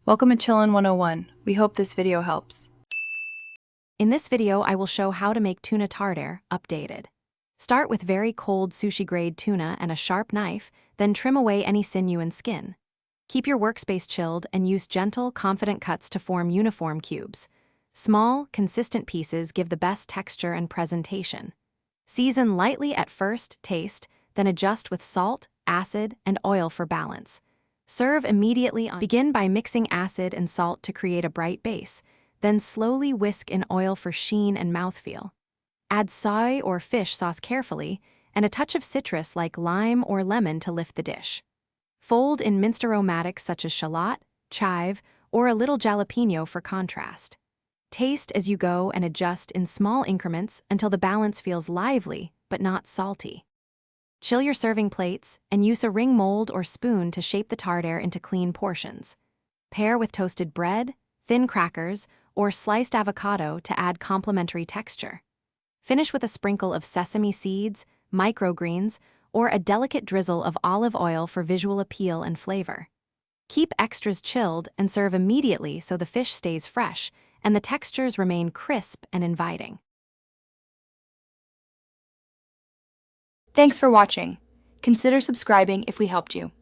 Welcome to Chillin' 101. We hope this video helps. In this video, I will show how to make tuna tartare updated. Start with very cold sushi-grade tuna and a sharp knife, then trim away any sinew and skin. Keep your workspace chilled and use gentle, confident cuts to form uniform cubes. Small, consistent pieces give the best texture and presentation. Season lightly at first, taste, then adjust with salt, acid, and oil for balance. Serve immediately. Begin by mixing acid and salt to create a bright base, then slowly whisk in oil for sheen and mouthfeel. Add soy or fish sauce carefully, and a touch of citrus like lime or lemon to lift the dish. Fold in minced aromatics such as shallot, chive, or a little jalapeno for contrast. Taste as you go and adjust in small increments until the balance feels lively but not salty. Chill your serving plates and use a ring mold or spoon to shape the tartare into clean portions. Pair with toasted bread, thin crackers, or sliced avocado to add complementary texture. Finish with a sprinkle of sesame seeds, microgreens, or a delicate drizzle of olive oil for visual appeal and flavor. Keep extras chilled and serve immediately so the fish stays fresh and the textures remain crisp and inviting. Thanks for watching. Consider subscribing if we helped you.